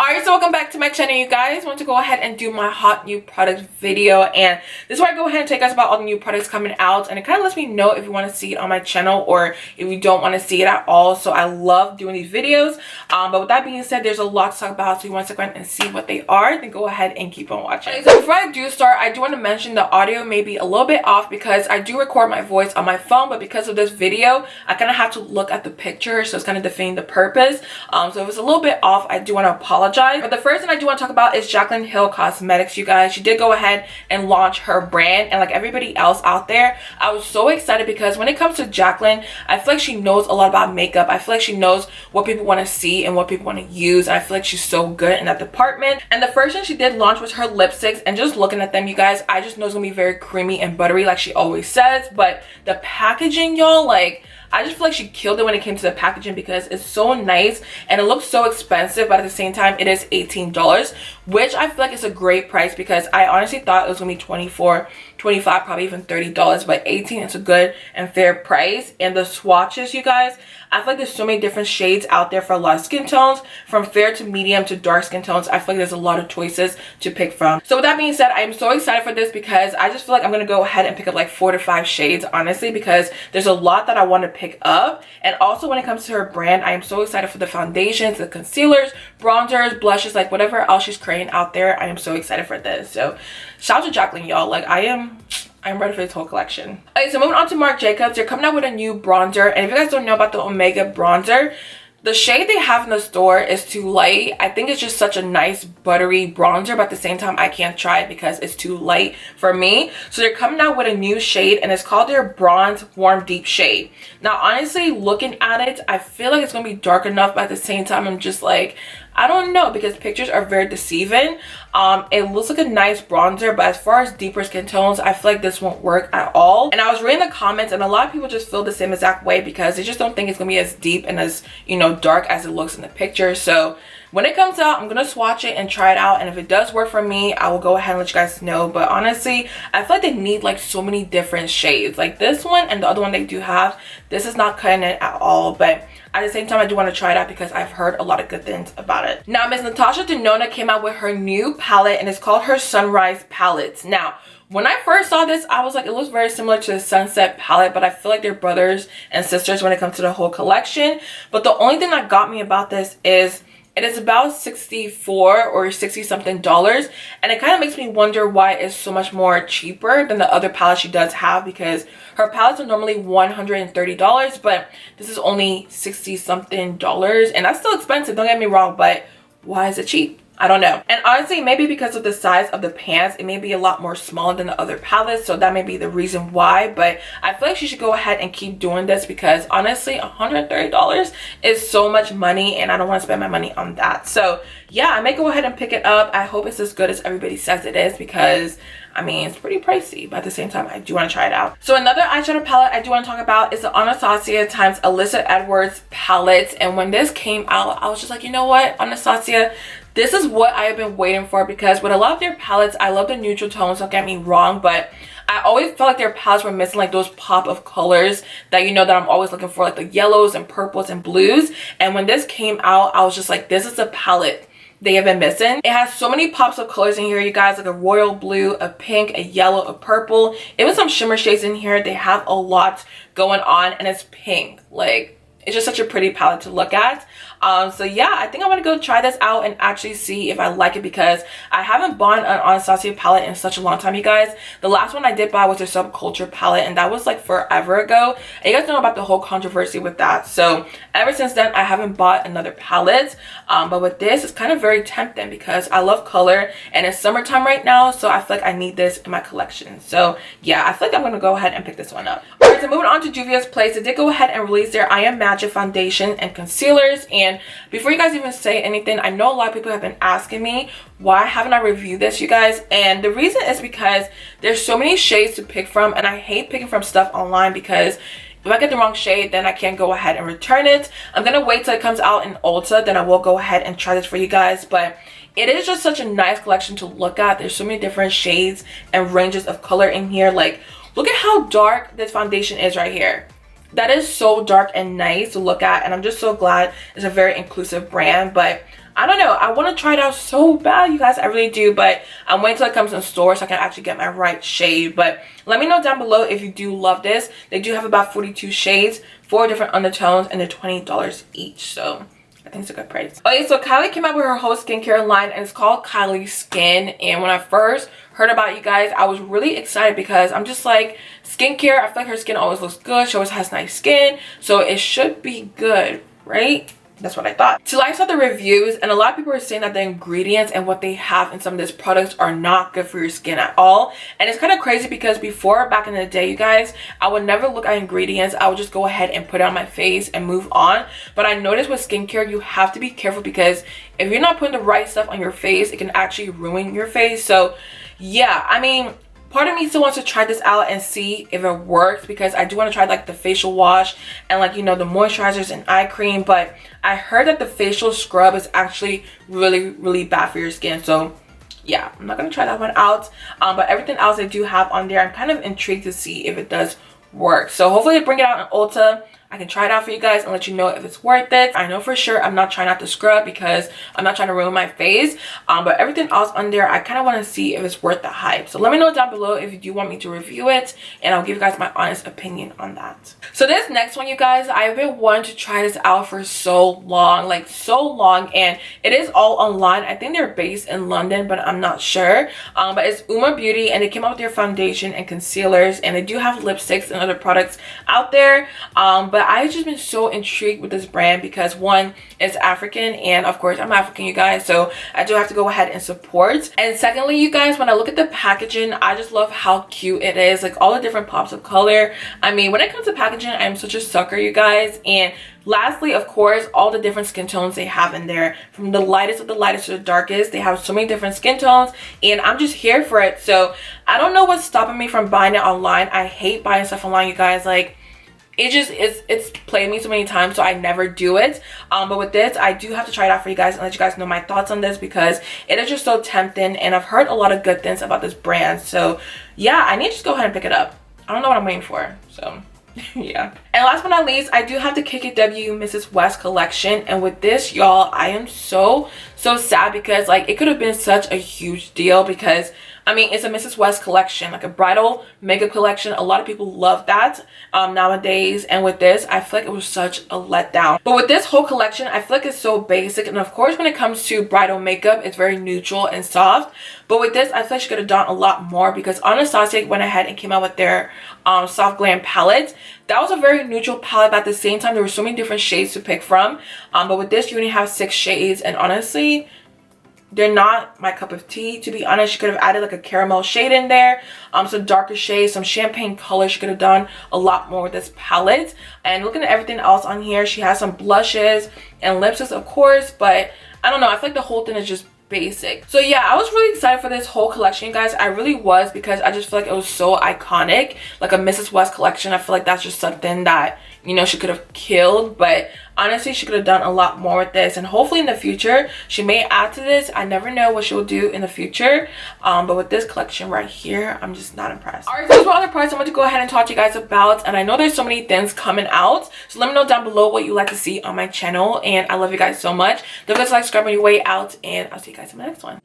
Alright, so welcome back to my channel, you guys. I want to go ahead and do my hot new product video, and this is where I go ahead and tell you guys about all the new products coming out, and it kind of lets me know if you want to see it on my channel or if you don't want to see it at all. So I love doing these videos, but with that being said, there's a lot to talk about, so you want to go ahead and see what they are, then go ahead and keep on watching. So before I do start, I do want to mention the audio may be a little bit off because I do record my voice on my phone, but because of this video, I kind of have to look at the picture, so it's kind of defeating the purpose. So if it's a little bit off, I do want to apologize. But the first thing I do want to talk about is Jaclyn Hill Cosmetics, you guys. She did go ahead and launch her brand, and like everybody else out there, I was so excited because when it comes to Jaclyn, I feel like she knows a lot about makeup. I feel like she knows what people want to see and what people want to use, and I feel like she's so good in that department. And the first thing she did launch was her lipsticks, and just looking at them, you guys, I just know it's gonna be very creamy and buttery like she always says. But the packaging, y'all, like, I just feel like she killed it when it came to the packaging because it's so nice and it looks so expensive, but at the same time it is $18, which I feel like is a great price because I honestly thought it was gonna be $24, $25, probably even $30, but $18 is a good and fair price. And the swatches, you guys, I feel like there's so many different shades out there for a lot of skin tones, from fair to medium to dark skin tones. I feel like there's a lot of choices to pick from. So with that being said, I am so excited for this because I just feel like I'm gonna go ahead and pick up like 4 to 5 shades, honestly, because there's a lot that I want to pick up. And also when it comes to her brand, I am so excited for the foundations, the concealers, bronzers, blushes, like whatever else she's creating out there. I am so excited for this. So shout out to Jacqueline, y'all. Like I'm ready for this whole collection. Okay, so moving on to Marc Jacobs, they're coming out with a new bronzer, and if you guys don't know about the Omega bronzer, the shade they have in the store is too light. I think it's just such a nice buttery bronzer, but at the same time I can't try it because it's too light for me. So they're coming out with a new shade, and it's called their Bronze Warm Deep shade. Now honestly, looking at it, I feel like it's gonna be dark enough, but at the same time I'm just like, I don't know, because pictures are very deceiving. It looks like a nice bronzer, but as far as deeper skin tones, I feel like this won't work at all. And I was reading the comments, and a lot of people just feel the same exact way because they just don't think it's gonna be as deep and as, you know, dark as it looks in the picture. So when it comes out, I'm gonna swatch it and try it out, and if it does work for me, I will go ahead and let you guys know. But honestly, I feel like they need like so many different shades, like this one and the other one they do have. This is not cutting it at all, but at the same time I do want to try it out because I've heard a lot of good things about it. Now Miss Natasha Danone came out with her new palette, and it's called her Sunrise Palette. Now when I first saw this, I was like, it looks very similar to the Sunset palette, but I feel like they're brothers and sisters when it comes to the whole collection. But the only thing that got me about this is it is about $64 or 60 something dollars, and it kind of makes me wonder why it's so much more cheaper than the other palettes she does have, because her palettes are normally $130, but this is only 60 something dollars, and that's still expensive, don't get me wrong, but why is it cheap? I don't know. And honestly, maybe because of the size of the pants, it may be a lot more smaller than the other palettes, so that may be the reason why. But I feel like she should go ahead and keep doing this because honestly, $130 is so much money, and I don't want to spend my money on that. So yeah, I may go ahead and pick it up. I hope it's as good as everybody says it is, because I mean, it's pretty pricey, but at the same time, I do want to try it out. So another eyeshadow palette I do want to talk about is the Anastasia times Alyssa Edwards palette. And when this came out, I was just like, you know what, Anastasia, this is what I have been waiting for, because with a lot of their palettes, I love the neutral tones, don't get me wrong, but I always felt like their palettes were missing like those pop of colors that, you know, that I'm always looking for, like the yellows and purples and blues. And when this came out, I was just like, this is a palette they have been missing. It has so many pops of colors in here, you guys, like a royal blue, a pink, a yellow, a purple, even some shimmer shades in here. They have a lot going on, and it's pink. Like, it's just such a pretty palette to look at. So yeah, I think I want to go try this out and actually see if I like it, because I haven't bought an Anastasia palette in such a long time, you guys. The last one I did buy was their Subculture palette, and that was like forever ago. And you guys know about the whole controversy with that. So ever since then, I haven't bought another palette. But with this, it's kind of very tempting because I love color, and it's summertime right now, so I feel like I need this in my collection. So yeah, I feel like I'm going to go ahead and pick this one up. Alright, so moving on to Juvias Place, they did go ahead and release their I Am Magic foundation and concealers. And before you guys even say anything, I know a lot of people have been asking me why haven't I reviewed this, you guys, and the reason is because there's so many shades to pick from, and I hate picking from stuff online because if I get the wrong shade, then I can't go ahead and return it. I'm gonna wait till it comes out in Ulta, then I will go ahead and try this for you guys. But it is just such a nice collection to look at. There's so many different shades and ranges of color in here. Like, look at how dark this foundation is right here. that is so dark and nice to look at, and I'm just so glad it's a very inclusive brand. But I don't know, I want to try it out so bad, you guys. I really do, but I'm waiting till it comes in store so I can actually get my right shade. But let me know down below if you do love this. They do have about 42 shades, 4 different undertones, and they're $20 each, so I think it's a good price. Okay, so Kylie came out with her whole skincare line, and it's called Kylie Skin. And when I first heard about it, you guys, I was really excited because I'm just like, skincare, I feel like her skin always looks good. She always has nice skin, so it should be good, right? That's what I thought. So I saw the reviews, and a lot of people are saying that the ingredients and what they have in some of these products are not good for your skin at all. And it's kind of crazy because before, back in the day, you guys, I would never look at ingredients. I would just go ahead and put it on my face and move on. But I noticed with skincare, you have to be careful because if you're not putting the right stuff on your face, it can actually ruin your face. So yeah, I mean, part of me still wants to try this out and see if it works, because I do want to try like the facial wash and like, you know, the moisturizers and eye cream. But I heard that the facial scrub is actually really bad for your skin. So yeah, I'm not gonna try that one out. But everything else I do have on there, I'm kind of intrigued to see if it does work. So hopefully they bring it out in Ulta. I can try it out for you guys and let you know if it's worth it. I know for sure I'm not trying out to scrub because I'm not trying to ruin my face. But everything else on there, I kind of want to see if it's worth the hype. So let me know down below if you do want me to review it, and I'll give you guys my honest opinion on that. So this next one, you guys, I've been wanting to try this out for so long, like so long, and it is all online. I think they're based in London, but I'm not sure. But it's Uoma Beauty, and they came out with their foundation and concealers, and they do have lipsticks and other products out there. But I've just been so intrigued with this brand because one, it's African, and of course I'm African, you guys, so I do have to go ahead and support. And secondly, you guys, when I look at the packaging, I just love how cute it is, like all the different pops of color. I mean, when it comes to packaging, I'm such a sucker, you guys. And lastly, of course, all the different skin tones they have in there, from the lightest of the lightest to the darkest. They have so many different skin tones, and I'm just here for it. So I don't know what's stopping me from buying it online. I hate buying stuff online, you guys. Like, it's played me so many times, so I never do it. But with this, I do have to try it out for you guys and let you guys know my thoughts on this, because it is just so tempting, and I've heard a lot of good things about this brand. So yeah, I need to just go ahead and pick it up. I don't know what I'm waiting for, so yeah. And last but not least, I do have the KKW Mrs West collection, and with this, y'all, I am so sad because like it could have been such a huge deal, because I mean, it's a Mrs West collection, like a bridal makeup collection. A lot of people love that nowadays, and with this, I feel like it was such a letdown. But with this whole collection, I feel like it's so basic, and of course when it comes to bridal makeup, it's very neutral and soft. But with this, I feel like she could have done a lot more, because Anastasia went ahead and came out with their soft glam palette. That was a very neutral palette, but at the same time there were so many different shades to pick from. But with this, you only have 6 shades, and honestly, they're not my cup of tea, to be honest. She could have added like a caramel shade in there, some darker shades, some champagne color. She could have done a lot more with this palette. And looking at everything else on here, she has some blushes and lipsticks, of course, but I don't know, I feel like the whole thing is just basic. So yeah, I was really excited for this whole collection, guys. I really was, because I just feel like it was so iconic, like a Mrs West collection. I feel like that's just something that, you know, she could have killed. But honestly, she could have done a lot more with this, and hopefully in the future she may add to this. I never know what she will do in the future, but with this collection right here, I'm just not impressed. All right, so those were all the products I want to go ahead and talk to you guys about, and I know there's so many things coming out, so let me know down below what you like to see on my channel, and I love you guys so much. Don't forget to like, subscribe on your way out, and I'll see you guys in my next one.